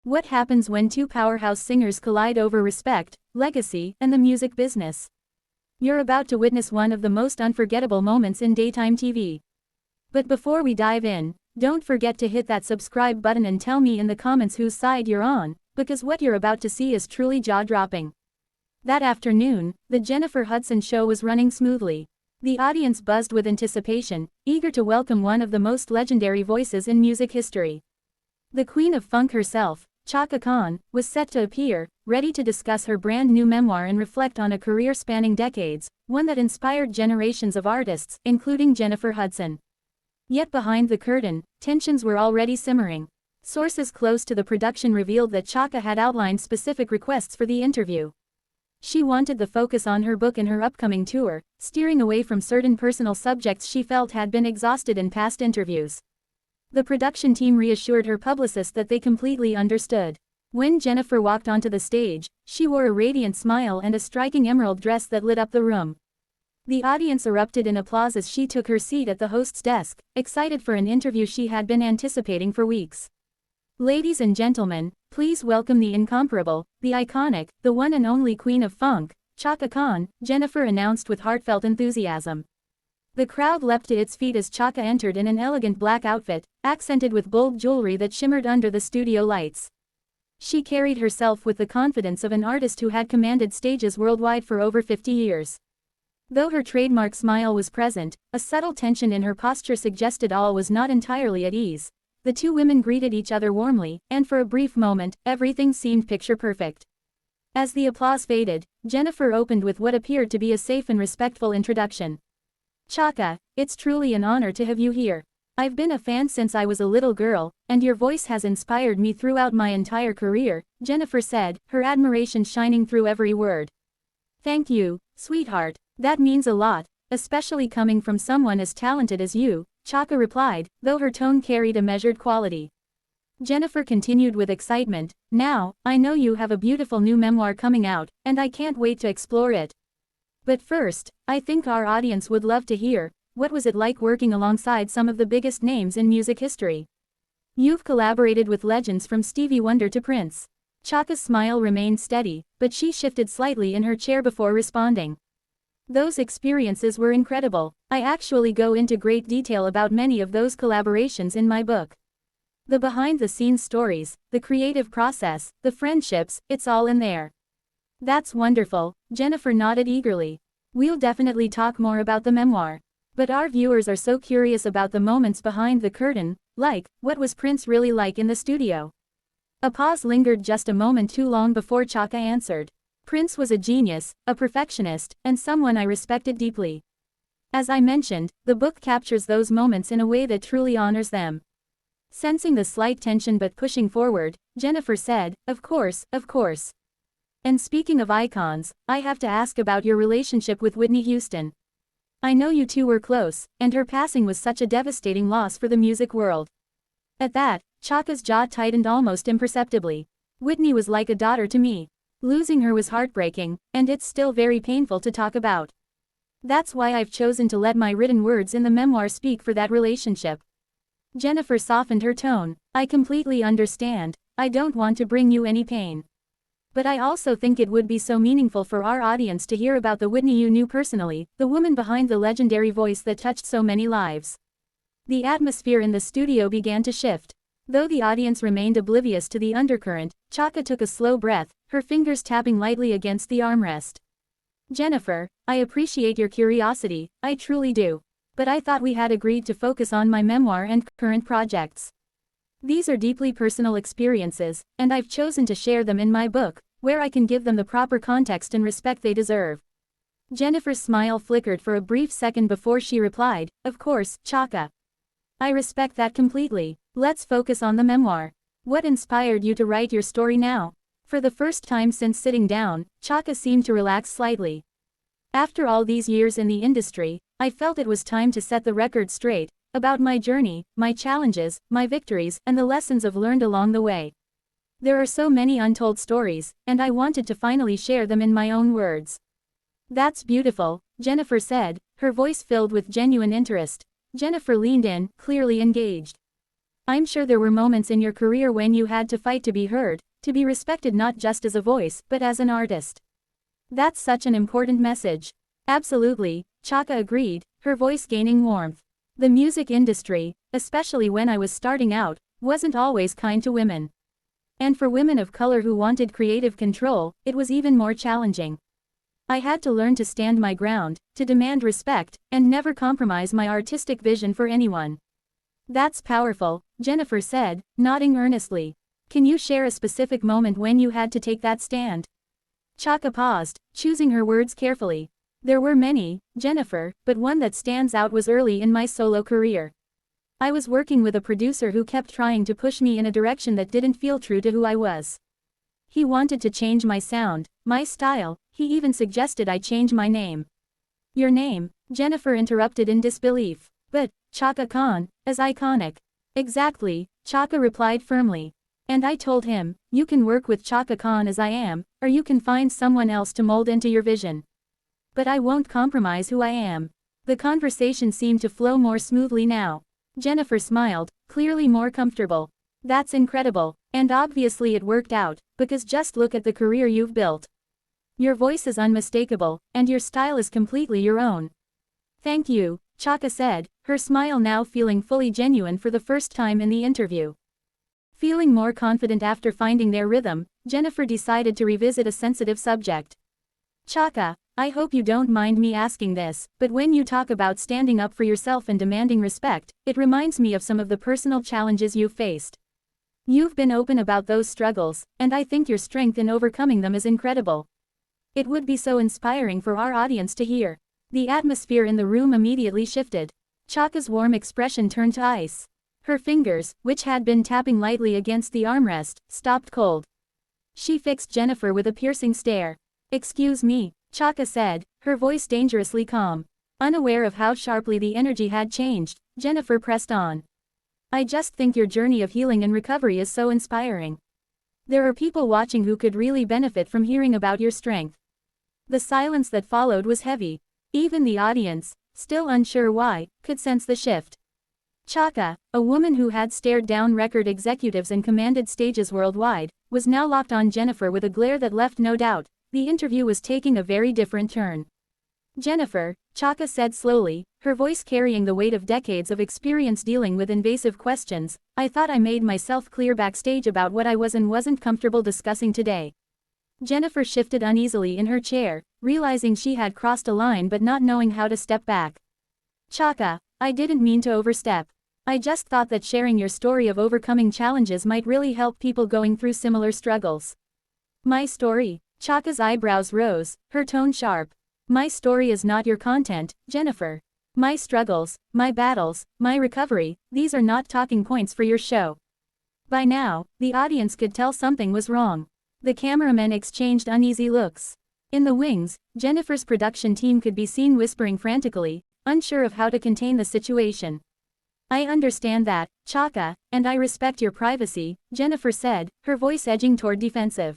What happens when two powerhouse singers collide over respect, legacy, and the music business? You're about to witness one of the most unforgettable moments in daytime TV. But before we dive in, don't forget to hit that subscribe button and tell me in the comments whose side you're on, because what you're about to see is truly jaw-dropping. That afternoon, the Jennifer Hudson show was running smoothly. The audience buzzed with anticipation, eager to welcome one of the most legendary voices in music history. The Queen of Funk herself, Chaka Khan, was set to appear, ready to discuss her brand new memoir and reflect on a career spanning decades, one that inspired generations of artists, including Jennifer Hudson. Yet behind the curtain, tensions were already simmering. Sources close to the production revealed that Chaka had outlined specific requests for the interview. She wanted the focus on her book and her upcoming tour, steering away from certain personal subjects she felt had been exhausted in past interviews. The production team reassured her publicist that they completely understood. When Jennifer walked onto the stage, she wore a radiant smile and a striking emerald dress that lit up the room. The audience erupted in applause as she took her seat at the host's desk, excited for an interview she had been anticipating for weeks. Ladies and gentlemen, please welcome the incomparable, the iconic, the one and only Queen of Funk, Chaka Khan, Jennifer announced with heartfelt enthusiasm. The crowd leapt to its feet as Chaka entered in an elegant black outfit, accented with bold jewelry that shimmered under the studio lights. She carried herself with the confidence of an artist who had commanded stages worldwide for over 50 years. Though her trademark smile was present, a subtle tension in her posture suggested all was not entirely at ease. The two women greeted each other warmly, and for a brief moment, everything seemed picture-perfect. As the applause faded, Jennifer opened with what appeared to be a safe and respectful introduction. "Chaka, it's truly an honor to have you here. I've been a fan since I was a little girl, and your voice has inspired me throughout my entire career," Jennifer said, her admiration shining through every word. "Thank you, sweetheart. That means a lot, especially coming from someone as talented as you," Chaka replied, though her tone carried a measured quality. Jennifer continued with excitement, "Now, I know you have a beautiful new memoir coming out, and I can't wait to explore it. But first, I think our audience would love to hear, what was it like working alongside some of the biggest names in music history? You've collaborated with legends from Stevie Wonder to Prince." Chaka's smile remained steady, but she shifted slightly in her chair before responding. "Those experiences were incredible. I actually go into great detail about many of those collaborations in my book. The behind-the-scenes stories, the creative process, the friendships, it's all in there." "That's wonderful," Jennifer nodded eagerly. "We'll definitely talk more about the memoir. But our viewers are so curious about the moments behind the curtain, like, what was Prince really like in the studio?" A pause lingered just a moment too long before Chaka answered. "Prince was a genius, a perfectionist, and someone I respected deeply. As I mentioned, the book captures those moments in a way that truly honors them." Sensing the slight tension but pushing forward, Jennifer said, Of course. And speaking of icons, I have to ask about your relationship with Whitney Houston. I know you two were close, and her passing was such a devastating loss for the music world." At that, Chaka's jaw tightened almost imperceptibly. "Whitney was like a daughter to me. Losing her was heartbreaking, and it's still very painful to talk about. That's why I've chosen to let my written words in the memoir speak for that relationship." Jennifer softened her tone. "I completely understand. I don't want to bring you any pain. But I also think it would be so meaningful for our audience to hear about the Whitney you knew personally, the woman behind the legendary voice that touched so many lives." The atmosphere in the studio began to shift. Though the audience remained oblivious to the undercurrent, Chaka took a slow breath, her fingers tapping lightly against the armrest. "Jennifer, I appreciate your curiosity, I truly do. But I thought we had agreed to focus on my memoir and current projects. These are deeply personal experiences, and I've chosen to share them in my book, where I can give them the proper context and respect they deserve." Jennifer's smile flickered for a brief second before she replied, "Of course, Chaka. I respect that completely. Let's focus on the memoir. What inspired you to write your story now?" For the first time since sitting down, Chaka seemed to relax slightly. "After all these years in the industry, I felt it was time to set the record straight, about my journey, my challenges, my victories, and the lessons I've learned along the way. There are so many untold stories, and I wanted to finally share them in my own words." "That's beautiful," Jennifer said, her voice filled with genuine interest. Jennifer leaned in, clearly engaged. I'm sure there were moments in your career when you had to fight to be heard, to be respected not just as a voice, but as an artist. That's such an important message. Absolutely, Chaka agreed, her voice gaining warmth. The music industry, especially when I was starting out, wasn't always kind to women. And for women of color who wanted creative control, it was even more challenging. I had to learn to stand my ground, to demand respect, and never compromise my artistic vision for anyone. That's powerful, Jennifer said, nodding earnestly. Can you share a specific moment when you had to take that stand? Chaka paused, choosing her words carefully. There were many, Jennifer, but one that stands out was early in my solo career. I was working with a producer who kept trying to push me in a direction that didn't feel true to who I was. He wanted to change my sound, my style, he even suggested I change my name. Your name? Jennifer interrupted in disbelief. But, Chaka Khan, as iconic. Exactly, Chaka replied firmly. And I told him, you can work with Chaka Khan as I am, or you can find someone else to mold into your vision. But I won't compromise who I am. The conversation seemed to flow more smoothly now. Jennifer smiled, clearly more comfortable. That's incredible, and obviously it worked out, because just look at the career you've built. Your voice is unmistakable, and your style is completely your own. Thank you, Chaka said, her smile now feeling fully genuine for the first time in the interview. Feeling more confident after finding their rhythm, Jennifer decided to revisit a sensitive subject. Chaka, I hope you don't mind me asking this, but when you talk about standing up for yourself and demanding respect, it reminds me of some of the personal challenges you've faced. You've been open about those struggles, and I think your strength in overcoming them is incredible. It would be so inspiring for our audience to hear. The atmosphere in the room immediately shifted. Chaka's warm expression turned to ice. Her fingers, which had been tapping lightly against the armrest, stopped cold. She fixed Jennifer with a piercing stare. Excuse me, Chaka said, her voice dangerously calm. Unaware of how sharply the energy had changed, Jennifer pressed on. I just think your journey of healing and recovery is so inspiring. There are people watching who could really benefit from hearing about your strength. The silence that followed was heavy. Even the audience, still unsure why, could sense the shift. Chaka, a woman who had stared down record executives and commanded stages worldwide, was now locked on Jennifer with a glare that left no doubt. The interview was taking a very different turn. Jennifer, Chaka said slowly, her voice carrying the weight of decades of experience dealing with invasive questions, I thought I made myself clear backstage about what I was and wasn't comfortable discussing today. Jennifer shifted uneasily in her chair, realizing she had crossed a line but not knowing how to step back. Chaka, I didn't mean to overstep. I just thought that sharing your story of overcoming challenges might really help people going through similar struggles. My story? Chaka's eyebrows rose, her tone sharp. My story is not your content, Jennifer. My struggles, my battles, my recovery, these are not talking points for your show. By now, the audience could tell something was wrong. The cameramen exchanged uneasy looks. In the wings, Jennifer's production team could be seen whispering frantically, unsure of how to contain the situation. I understand that, Chaka, and I respect your privacy, Jennifer said, her voice edging toward defensive.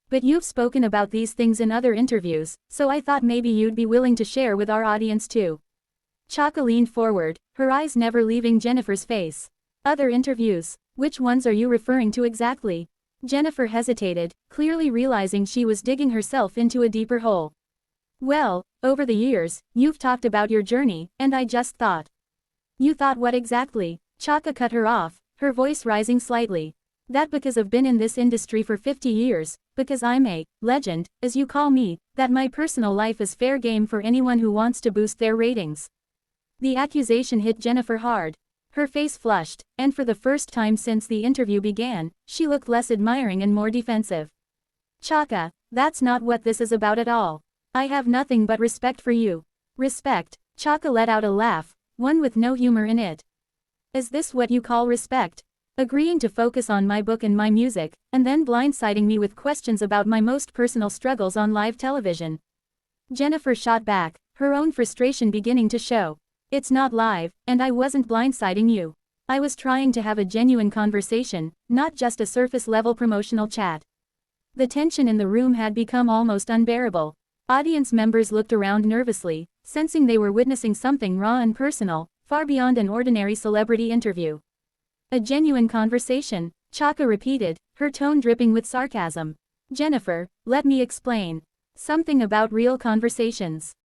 But you've spoken about these things in other interviews, so I thought maybe you'd be willing to share with our audience too. Chaka leaned forward, her eyes never leaving Jennifer's face. Other interviews? Which ones are you referring to exactly? Jennifer hesitated, clearly realizing she was digging herself into a deeper hole. Well, over the years, you've talked about your journey, and I just thought. You thought what exactly? Chaka cut her off, her voice rising slightly. That because I've been in this industry for 50 years, because I'm a legend, as you call me, that my personal life is fair game for anyone who wants to boost their ratings. The accusation hit Jennifer hard. Her face flushed, and for the first time since the interview began, she looked less admiring and more defensive. Chaka, that's not what this is about at all. I have nothing but respect for you. Respect? Chaka let out a laugh, one with no humor in it. Is this what you call respect? Agreeing to focus on my book and my music, and then blindsiding me with questions about my most personal struggles on live television? Jennifer shot back, her own frustration beginning to show. It's not live, and I wasn't blindsiding you. I was trying to have a genuine conversation, not just a surface-level promotional chat. The tension in the room had become almost unbearable. Audience members looked around nervously, sensing they were witnessing something raw and personal, far beyond an ordinary celebrity interview. A genuine conversation, Chaka repeated, her tone dripping with sarcasm. Jennifer, let me explain. Something about real conversations.